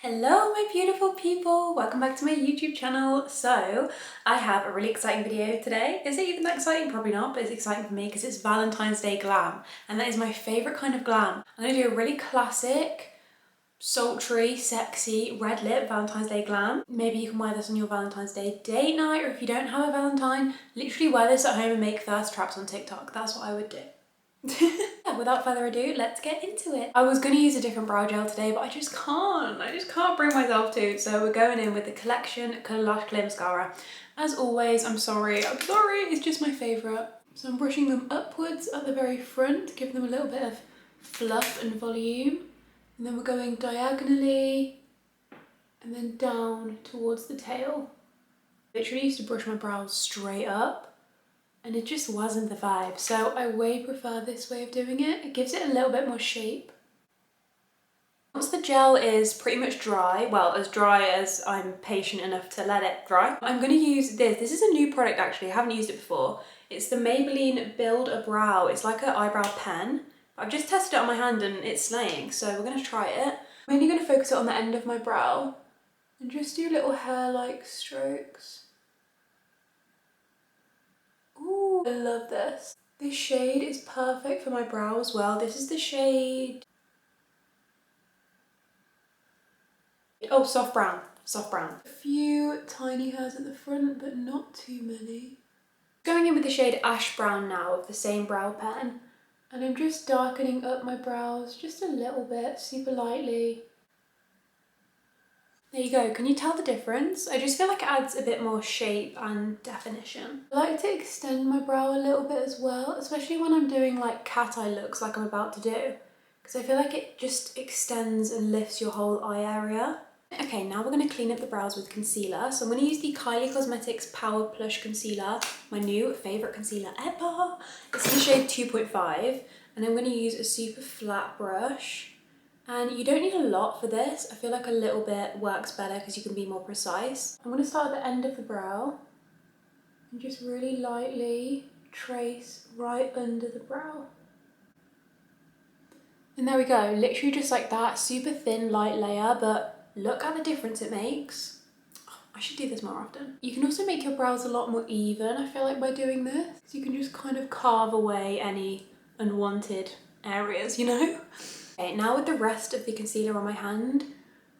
Hello my beautiful people, welcome back to my YouTube channel. So I have a really exciting video today. Is it even that exciting? Probably not, but it's exciting for me because it's Valentine's Day glam and that is my favourite kind of glam. I'm going to do a really classic, sultry, sexy, red lip Valentine's Day glam. Maybe you can wear this on your Valentine's Day date night, or if you don't have a Valentine, literally wear this at home and make thirst traps on TikTok. That's what I would do. Yeah, without further ado, let's get into it. I was going to use a different brow gel today, but I just can't bring myself to. So we're going in with the Collection Colour Lash Clay Mascara. As always, I'm sorry, it's just my favourite. So I'm brushing them upwards at the very front, giving them a little bit of fluff and volume. And then we're going diagonally and then down towards the tail. I literally used to brush my brows straight up, and it just wasn't the vibe, so I way prefer this way of doing it. It gives it a little bit more shape. Once the gel is pretty much dry, well, as dry as I'm patient enough to let it dry, I'm going to use this. This is a new product actually, I haven't used it before. It's the Maybelline Build a Brow. It's like an eyebrow pen. I've just tested it on my hand and it's slaying, so we're going to try it. I'm only going to focus it on the end of my brow and just do little hair-like strokes. Ooh, I love this. This shade is perfect for my brow as well. This is the shade... oh, soft brown. Soft brown. A few tiny hairs at the front, but not too many. Going in with the shade Ash Brown now of the same brow pen. And I'm just darkening up my brows just a little bit, super lightly. There you go, can you tell the difference? I just feel like it adds a bit more shape and definition. I like to extend my brow a little bit as well, especially when I'm doing like cat eye looks like I'm about to do, because I feel like it just extends and lifts your whole eye area. Okay, now we're going to clean up the brows with concealer. So I'm going to use the Kylie Cosmetics Power Plush Concealer, my new favourite concealer ever. It's in the shade 2.5, and I'm going to use a super flat brush. And you don't need a lot for this. I feel like a little bit works better because you can be more precise. I'm going to start at the end of the brow and just really lightly trace right under the brow. And there we go, literally just like that, super thin, light layer, but look at the difference it makes. Oh, I should do this more often. You can also make your brows a lot more even, I feel like, by doing this. So you can just kind of carve away any unwanted areas, you know? Okay, now with the rest of the concealer on my hand,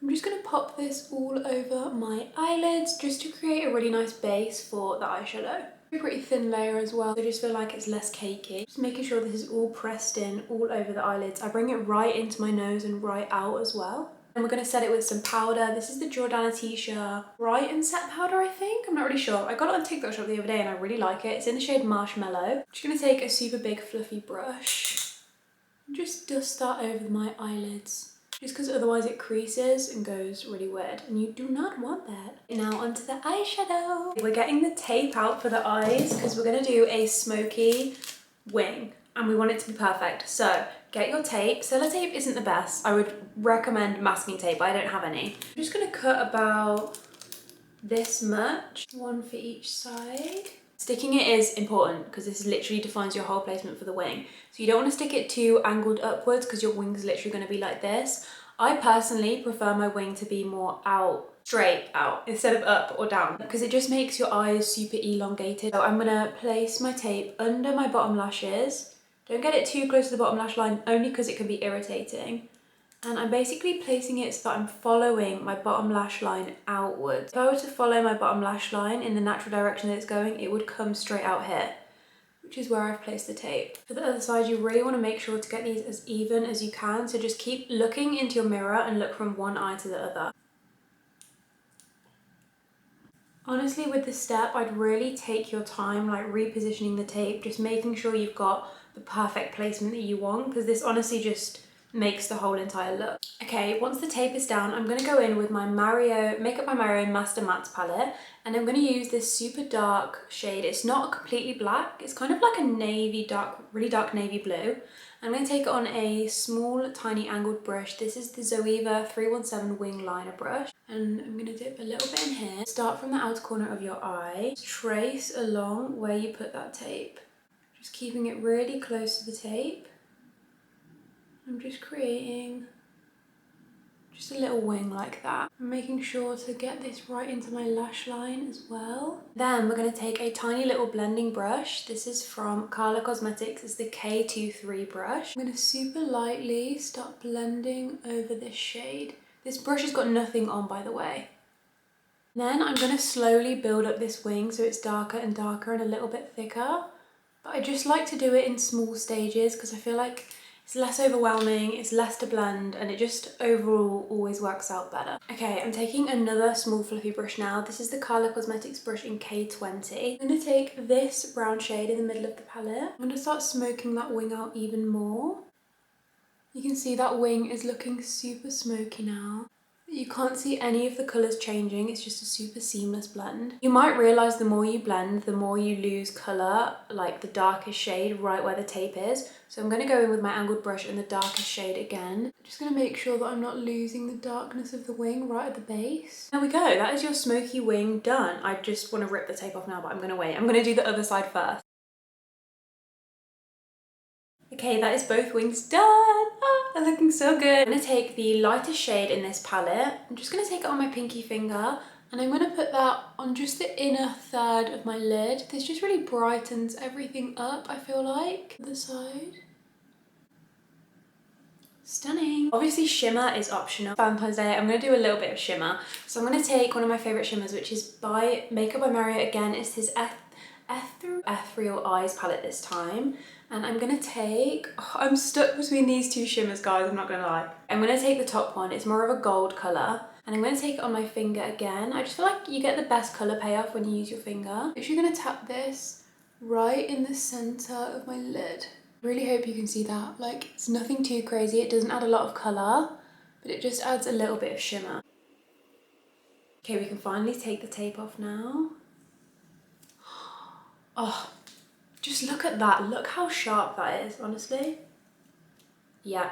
I'm just going to pop this all over my eyelids just to create a really nice base for the eyeshadow. A pretty thin layer as well, so I just feel like it's less cakey. Just making sure this is all pressed in all over the eyelids. I bring it right into my nose and right out as well. And we're going to set it with some powder. This is the Jordana Tisha Bright and Set Powder, I think. I'm not really sure. I got it on TikTok shop the other day and I really like it. It's in the shade Marshmallow. I'm just going to take a super big fluffy brush. Just dust that over my eyelids, just because otherwise it creases and goes really weird and you do not want that. Now onto the eyeshadow. We're getting the tape out for the eyes because we're going to do a smoky wing and we want it to be perfect. So get your tape. Sellotape isn't the best. I would recommend masking tape, but I don't have any. I'm just going to cut about this much, one for each side. Sticking it is important because this literally defines your whole placement for the wing. So you don't want to stick it too angled upwards because your wing's literally going to be like this. I personally prefer my wing to be more out, straight out, instead of up or down, because it just makes your eyes super elongated. So I'm going to place my tape under my bottom lashes. Don't get it too close to the bottom lash line, only because it can be irritating. And I'm basically placing it so that I'm following my bottom lash line outwards. If I were to follow my bottom lash line in the natural direction that it's going, it would come straight out here, which is where I've placed the tape. For the other side, you really want to make sure to get these as even as you can. So just keep looking into your mirror and look from one eye to the other. Honestly, with this step, I'd really take your time, like repositioning the tape, just making sure you've got the perfect placement that you want, because this honestly just makes the whole entire look. Okay, once the tape is down, I'm going to go in with my Makeup by Mario Master Mattes palette, and I'm going to use this super dark shade. It's not completely black, it's kind of like a navy dark, really dark navy blue. I'm going to take it on a small, tiny angled brush. This is the Zoeva 317 Wing Liner brush, and I'm going to dip a little bit in here. Start from the outer corner of your eye, trace along where you put that tape, just keeping it really close to the tape. I'm just creating Just a little wing like that. I'm making sure to get this right into my lash line as well. Then we're going to take a tiny little blending brush. This is from Carla Cosmetics. It's the K23 brush. I'm going to super lightly start blending over this shade. This brush has got nothing on, by the way. Then I'm going to slowly build up this wing so it's darker and darker and a little bit thicker. But I just like to do it in small stages because I feel like it's less overwhelming, it's less to blend, and it just overall always works out better. Okay, I'm taking another small fluffy brush now. This is the Carla Cosmetics brush in K20. I'm going to take this brown shade in the middle of the palette. I'm going to start smoking that wing out even more. You can see that wing is looking super smoky now. You can't see any of the colours changing, it's just a super seamless blend. You might realise the more you blend, the more you lose colour, like the darkest shade right where the tape is. So I'm going to go in with my angled brush and the darkest shade again. I'm just going to make sure that I'm not losing the darkness of the wing right at the base. There we go, that is your smoky wing done. I just want to rip the tape off now, but I'm going to wait. I'm going to do the other side first. Okay, that is both wings done. Oh, they're looking so good. I'm going to take the lightest shade in this palette. I'm just going to take it on my pinky finger and I'm going to put that on just the inner third of my lid. This just really brightens everything up, I feel like. The side. Stunning. Obviously shimmer is optional. Valentine's Day, I'm going to do a little bit of shimmer. So I'm going to take one of my favourite shimmers, which is by Makeup by Mario. Again, it's his Ethereal Eyes palette this time. And I'm going to take, I'm stuck between these two shimmers, guys, I'm not going to lie. I'm going to take the top one, it's more of a gold colour. And I'm going to take it on my finger again. I just feel like you get the best colour payoff when you use your finger. I'm actually going to tap this right in the centre of my lid. Really hope you can see that. Like, it's nothing too crazy, it doesn't add a lot of colour, but it just adds a little bit of shimmer. Okay, we can finally take the tape off now. Oh, just look at that. Look how sharp that is, honestly. Yeah.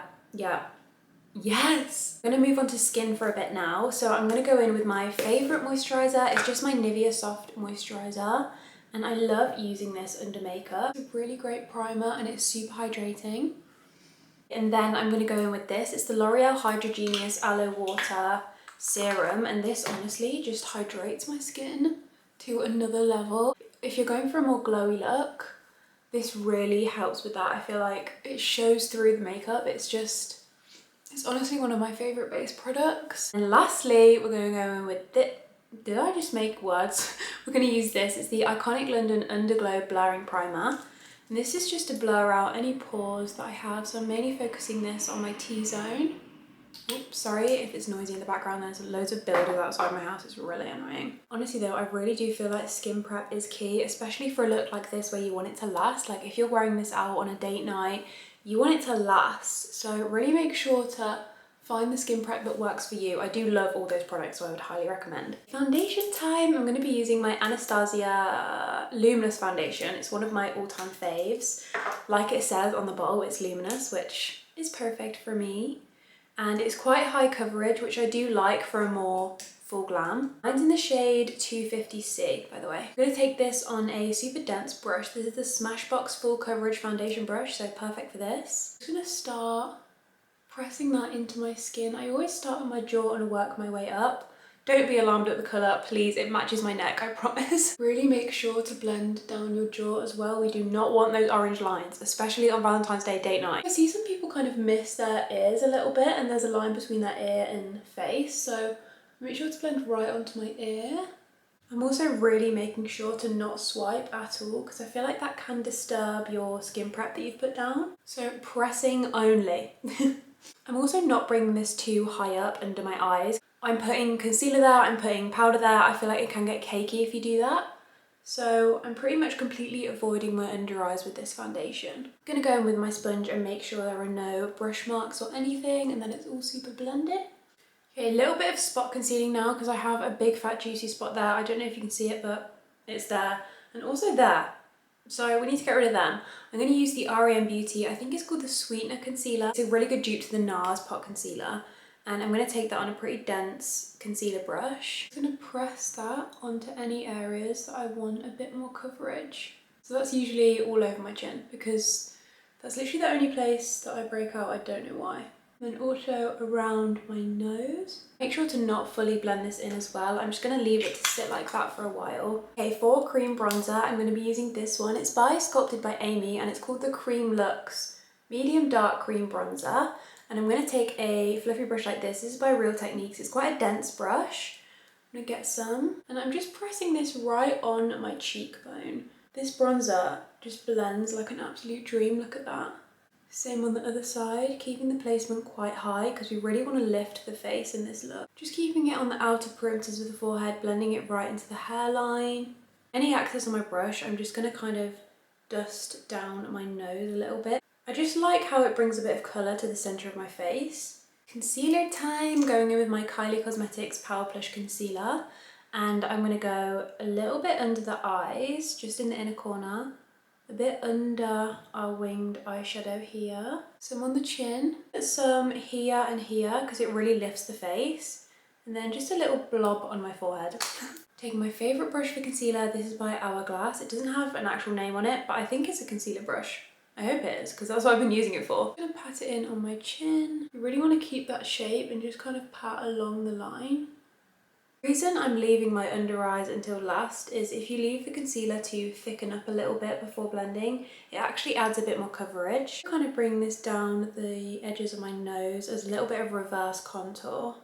Yes! I'm going to move on to skin for a bit now. So I'm going to go in with my favourite moisturiser. It's just my Nivea Soft Moisturiser. And I love using this under makeup. It's a really great primer and it's super hydrating. And then I'm going to go in with this. It's the L'Oreal Hydrogenious Aloe Water Serum. And this honestly just hydrates my skin to another level. If you're going for a more glowy look, this really helps with that. I feel like it shows through the makeup. It's honestly one of my favourite base products. And lastly, we're going to go in with this. Did I just make words? We're going to use this. It's the Iconic London Underglow Blurring Primer. And this is just to blur out any pores that I have. So I'm mainly focusing this on my T-zone. Oops, sorry if it's noisy in the background. There's loads of builders outside my house. It's really annoying. Honestly though, I really do feel like skin prep is key, especially for a look like this where you want it to last. Like if you're wearing this out on a date night, you want it to last. So really make sure to find the skin prep that works for you. I do love all those products, so I would highly recommend. Foundation time. I'm going to be using my Anastasia Luminous Foundation. It's one of my all-time faves. Like it says on the bottle, it's luminous, which is perfect for me. And it's quite high coverage, which I do like for a more full glam. Mine's in the shade 250C, by the way. I'm going to take this on a super dense brush. This is the Smashbox Full Coverage Foundation brush, so perfect for this. I'm just going to start pressing that into my skin. I always start on my jaw and work my way up. Don't be alarmed at the colour, please, it matches my neck, I promise. Really make sure to blend down your jaw as well. We do not want those orange lines, especially on Valentine's Day date night. I see some people kind of miss their ears a little bit and there's a line between their ear and face, so make sure to blend right onto my ear. I'm also really making sure to not swipe at all because I feel like that can disturb your skin prep that you've put down. So pressing only. I'm also not bringing this too high up under my eyes. I'm putting concealer there, I'm putting powder there. I feel like it can get cakey if you do that. So I'm pretty much completely avoiding my under eyes with this foundation. I'm gonna go in with my sponge and make sure there are no brush marks or anything, and then it's all super blended. Okay, a little bit of spot concealing now because I have a big fat juicy spot there. I don't know if you can see it, but it's there. And also there. So we need to get rid of them. I'm going to use the REM Beauty, I think it's called the Sweetener Concealer. It's a really good dupe to the NARS Pot Concealer. And I'm going to take that on a pretty dense concealer brush. I'm going to press that onto any areas that I want a bit more coverage. So that's usually all over my chin because that's literally the only place that I break out. I don't know why. Then also around my nose. Make sure to not fully blend this in as well. I'm just going to leave it to sit like that for a while. Okay, for cream bronzer, I'm going to be using this one. It's by Sculpted by Amy and it's called the Cream Luxe Medium Dark Cream Bronzer. And I'm going to take a fluffy brush like this. This is by Real Techniques. It's quite a dense brush. I'm going to get some. And I'm just pressing this right on my cheekbone. This bronzer just blends like an absolute dream. Look at that. Same on the other side, keeping the placement quite high because we really want to lift the face in this look. Just keeping it on the outer perimeters of the forehead, blending it right into the hairline. Any excess on my brush, I'm just going to kind of dust down my nose a little bit. I just like how it brings a bit of colour to the centre of my face. Concealer time, going in with my Kylie Cosmetics Power Plush Concealer. And I'm going to go a little bit under the eyes, just in the inner corner. A bit under our winged eyeshadow here. Some on the chin. Some here and here because it really lifts the face. And then just a little blob on my forehead. Taking my favourite brush for concealer. This is by Hourglass. It doesn't have an actual name on it, but I think it's a concealer brush. I hope it is because that's what I've been using it for. I'm going to pat it in on my chin. You really want to keep that shape and just kind of pat along the line. The reason I'm leaving my under eyes until last is if you leave the concealer to thicken up a little bit before blending, it actually adds a bit more coverage. Kind of bring this down the edges of my nose as a little bit of reverse contour.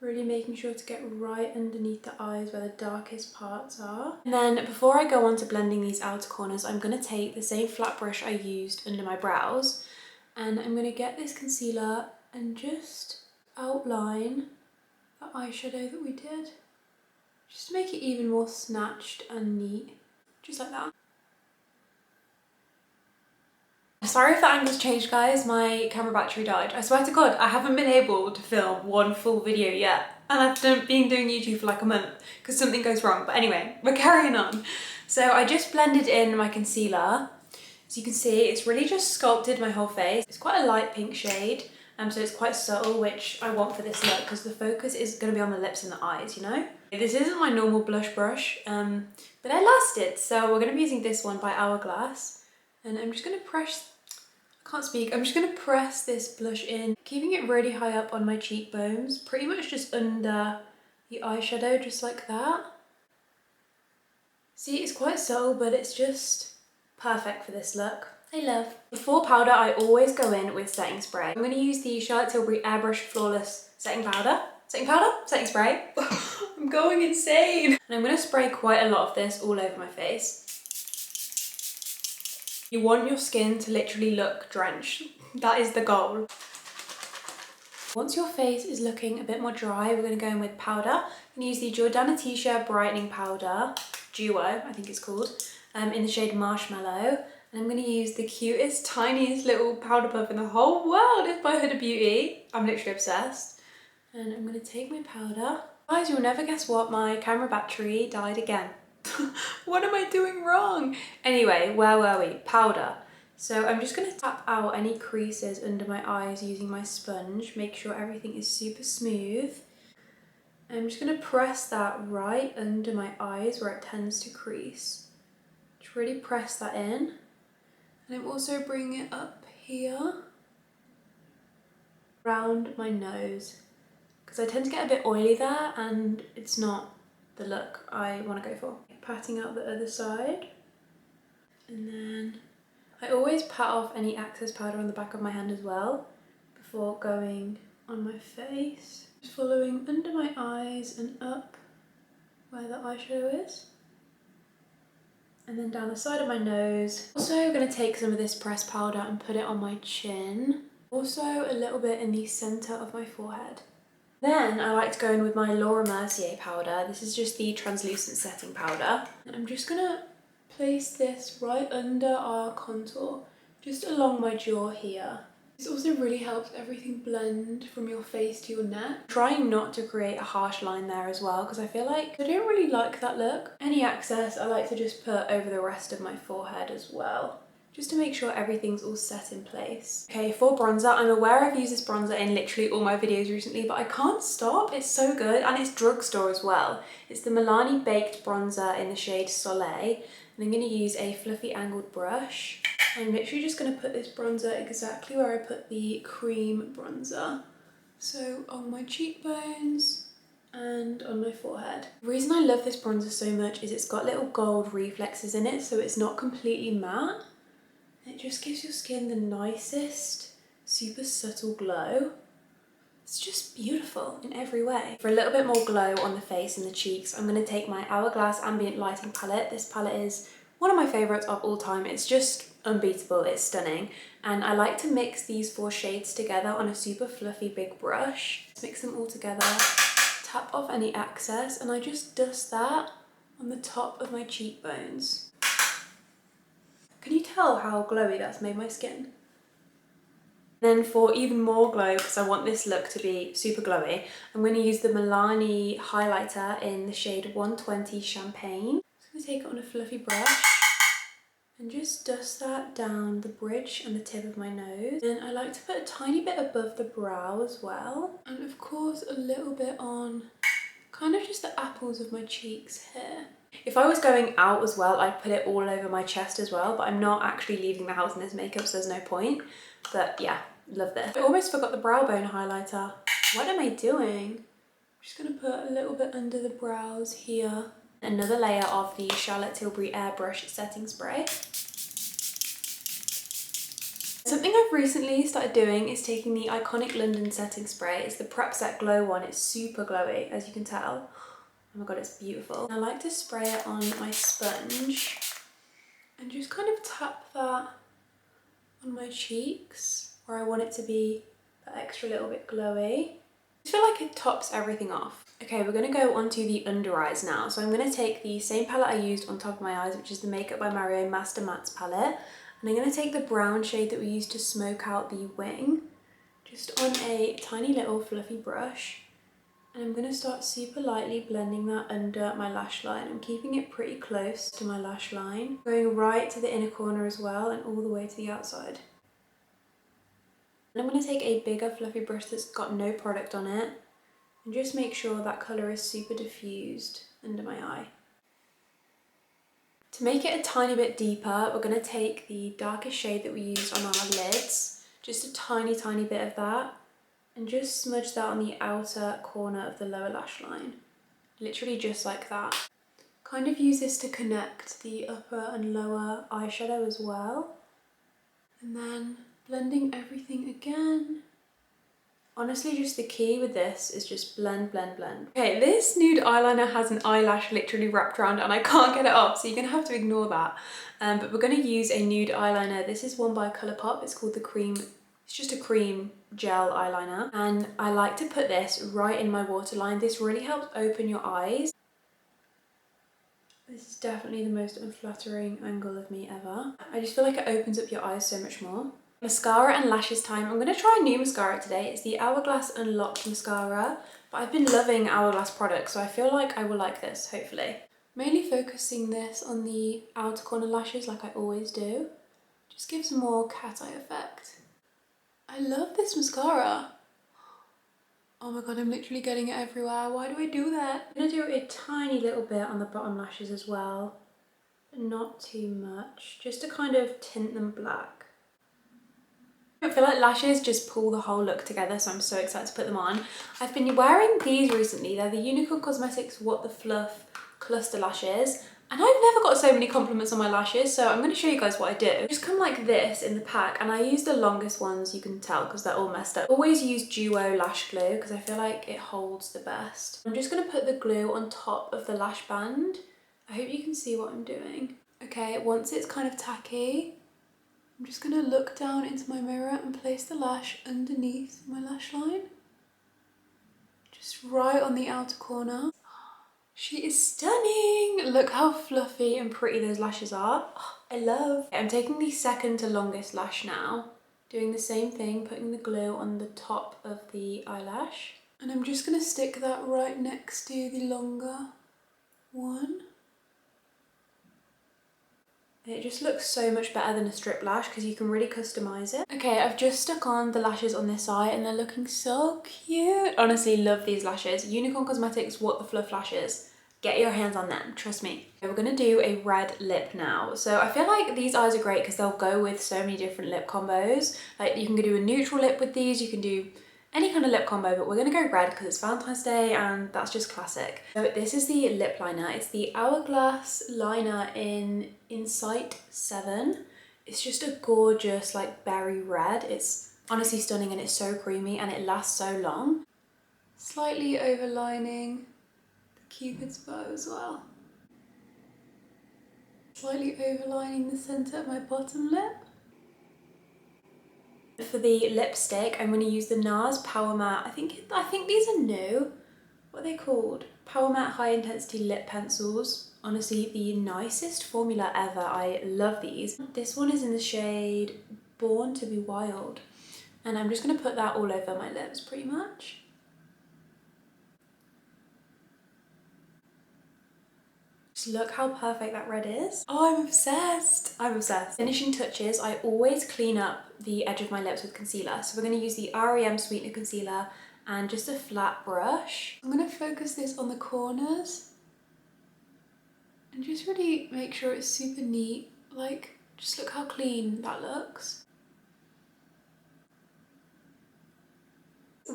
Really making sure to get right underneath the eyes where the darkest parts are. And then before I go on to blending these outer corners, I'm going to take the same flat brush I used under my brows and I'm going to get this concealer and just outline the eyeshadow that we did, just to make it even more snatched and neat, just like that. Sorry if the angle's changed, guys. My camera battery died. I swear to God, I haven't been able to film one full video yet, and I've been doing YouTube for like a month because something goes wrong. But anyway, we're carrying on. So I just blended in my concealer. As you can see, it's really just sculpted my whole face. It's quite a light pink shade. So it's quite subtle, which I want for this look because the focus is going to be on the lips and the eyes, you know? This isn't my normal blush brush, but I lasted. So we're going to be using this one by Hourglass. And I'm just going to press, I can't speak, I'm just going to press this blush in, keeping it really high up on my cheekbones, pretty much just under the eyeshadow, just like that. See, it's quite subtle, but it's just perfect for this look. I love. Before powder, I always go in with setting spray. I'm going to use the Charlotte Tilbury Airbrush Flawless Setting Powder. Setting spray. I'm going insane. And I'm going to spray quite a lot of this all over my face. You want your skin to literally look drenched. That is the goal. Once your face is looking a bit more dry, we're going to go in with powder. I'm going to use the Jordana T-Shirt Brightening Powder, Duo, I think it's called, in the shade Marshmallow. And I'm going to use the cutest, tiniest little powder puff in the whole world. It's by Huda Beauty. I'm literally obsessed. And I'm going to take my powder. Guys, you'll never guess what, my camera battery died again. What am I doing wrong? Anyway, where were we? Powder. So I'm just going to tap out any creases under my eyes using my sponge. Make sure everything is super smooth. I'm just going to press that right under my eyes where it tends to crease. Just really press that in. And I'm also bringing it up here, around my nose, because I tend to get a bit oily there and it's not the look I want to go for. Patting out the other side. And then I always pat off any excess powder on the back of my hand as well before going on my face. Just following under my eyes and up where the eyeshadow is. And then down the side of my nose. Also, I'm going to take some of this pressed powder and put it on my chin. Also, a little bit in the centre of my forehead. Then I like to go in with my Laura Mercier powder. This is just the translucent setting powder. And I'm just going to place this right under our contour, just along my jaw here. This also really helps everything blend from your face to your neck. Trying not to create a harsh line there as well, because I feel like I don't really like that look. Any excess I like to just put over the rest of my forehead as well, just to make sure everything's all set in place. Okay, for bronzer, I'm aware I've used this bronzer in literally all my videos recently, but I can't stop. It's so good, and it's drugstore as well. It's the Milani Baked Bronzer in the shade Soleil, and I'm going to use a fluffy angled brush. I'm literally just going to put this bronzer exactly where I put the cream bronzer. So on my cheekbones and on my forehead. The reason I love this bronzer so much is it's got little gold reflexes in it, so it's not completely matte. It just gives your skin the nicest, super subtle glow. It's just beautiful in every way. For a little bit more glow on the face and the cheeks, I'm going to take my Hourglass Ambient Lighting palette. This palette is one of my favourites of all time. It's just unbeatable, it's stunning. And I like to mix these 4 shades together on a super fluffy big brush. Just mix them all together, tap off any excess, and I just dust that on the top of my cheekbones. Can you tell how glowy that's made my skin? Then for even more glow, because I want this look to be super glowy, I'm going to use the Milani highlighter in the shade 120 Champagne. I'm just going to take it on a fluffy brush and just dust that down the bridge and the tip of my nose. And I like to put a tiny bit above the brow as well. And of course a little bit on kind of just the apples of my cheeks here. If I was going out as well, I'd put it all over my chest as well, but I'm not actually leaving the house in this makeup, so there's no point. But yeah, love this. I almost forgot the brow bone highlighter. What am I doing? I'm just gonna put a little bit under the brows here. Another layer of the Charlotte Tilbury Airbrush setting spray. Something I've recently started doing is taking the iconic London setting spray. It's the Prep Set Glow one. It's super glowy, as you can tell. Oh my god, it's beautiful. I like to spray it on my sponge and just kind of tap that on my cheeks where I want it to be that extra little bit glowy. I feel like it tops everything off. Okay, we're going to go on to the under eyes now. So I'm going to take the same palette I used on top of my eyes, which is the Makeup by Mario Master Mattes palette. And I'm going to take the brown shade that we used to smoke out the wing, just on a tiny little fluffy brush. And I'm going to start super lightly blending that under my lash line. I'm keeping it pretty close to my lash line, going right to the inner corner as well and all the way to the outside. And I'm going to take a bigger fluffy brush that's got no product on it and just make sure that colour is super diffused under my eye. To make it a tiny bit deeper, we're going to take the darkest shade that we used on our lids, just a tiny bit of that, and just smudge that on the outer corner of the lower lash line. Literally just like that. Kind of use this to connect the upper and lower eyeshadow as well. And then blending everything again. Honestly, just the key with this is just blend, blend, blend. Okay, this nude eyeliner has an eyelash literally wrapped around and I can't get it off, so you're gonna have to ignore that. But we're gonna use a nude eyeliner. This is one by Colourpop. It's called the Cream. It's just a cream gel eyeliner. And I like to put this right in my waterline. This really helps open your eyes. This is definitely the most unflattering angle of me ever. I just feel like it opens up your eyes so much more. Mascara and lashes time. I'm going to try a new mascara today. It's the Hourglass Unlocked Mascara, but I've been loving Hourglass products, so I feel like I will like this, hopefully. Mainly focusing this on the outer corner lashes like I always do. Just gives a more cat eye effect. I love this mascara. Oh my god, I'm literally getting it everywhere. Why do I do that? I'm going to do a tiny little bit on the bottom lashes as well, but not too much, just to kind of tint them black. I feel like lashes just pull the whole look together, so I'm so excited to put them on. I've been wearing these recently. They're the Unicorn Cosmetics What the Fluff Cluster Lashes. And I've never got so many compliments on my lashes, so I'm going to show you guys what I do. They just come like this in the pack, and I use the longest ones, you can tell, because they're all messed up. Always use Duo lash glue, because I feel like it holds the best. I'm just going to put the glue on top of the lash band. I hope you can see what I'm doing. Okay, once it's kind of tacky, I'm just going to look down into my mirror and place the lash underneath my lash line. Just right on the outer corner. She is stunning! Look how fluffy and pretty those lashes are. Oh, I love. I'm taking the second to longest lash now. Doing the same thing, putting the glue on the top of the eyelash. And I'm just going to stick that right next to the longer one. It just looks so much better than a strip lash because you can really customise it. Okay, I've just stuck on the lashes on this eye and they're looking so cute. Honestly, love these lashes. Unicorn Cosmetics What the Fluff Lashes. get your hands on them, trust me. We're gonna do a red lip now. So I feel like these eyes are great because they'll go with so many different lip combos. Like you can do a neutral lip with these, you can do any kind of lip combo, but we're gonna go red because it's Valentine's Day and that's just classic. So this is the lip liner. It's the Hourglass liner in Insight 7. It's just a gorgeous like berry red. It's honestly stunning and it's so creamy and it lasts so long. Slightly overlining the Cupid's bow as well. Slightly overlining the centre of my bottom lip. For the lipstick, I'm going to use the NARS Power Matte. I think these are new. What are they called? Power Matte High Intensity Lip Pencils. Honestly, the nicest formula ever. I love these. This one is in the shade Born to be Wild. And I'm just going to put that all over my lips pretty much. Just look how perfect that red is. Oh, I'm obsessed. I'm obsessed. Finishing touches, I always clean up the edge of my lips with concealer. So we're going to use the REM Sweetener Concealer and just a flat brush. I'm going to focus this on the corners and just really make sure it's super neat. Like, just look how clean that looks.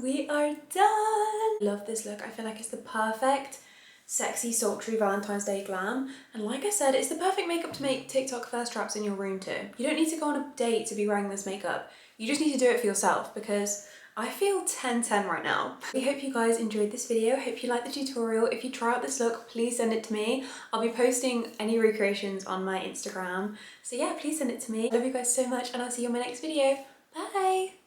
We are done. Love this look. I feel like it's the perfect sexy, sultry Valentine's Day glam. And like I said, it's the perfect makeup to make TikTok thirst traps in your room too. You don't need to go on a date to be wearing this makeup. You just need to do it for yourself because I feel 10/10 right now. We hope you guys enjoyed this video. Hope you liked the tutorial. If you try out this look, please send it to me. I'll be posting any recreations on my Instagram. So yeah, please send it to me. I love you guys so much and I'll see you in my next video. Bye!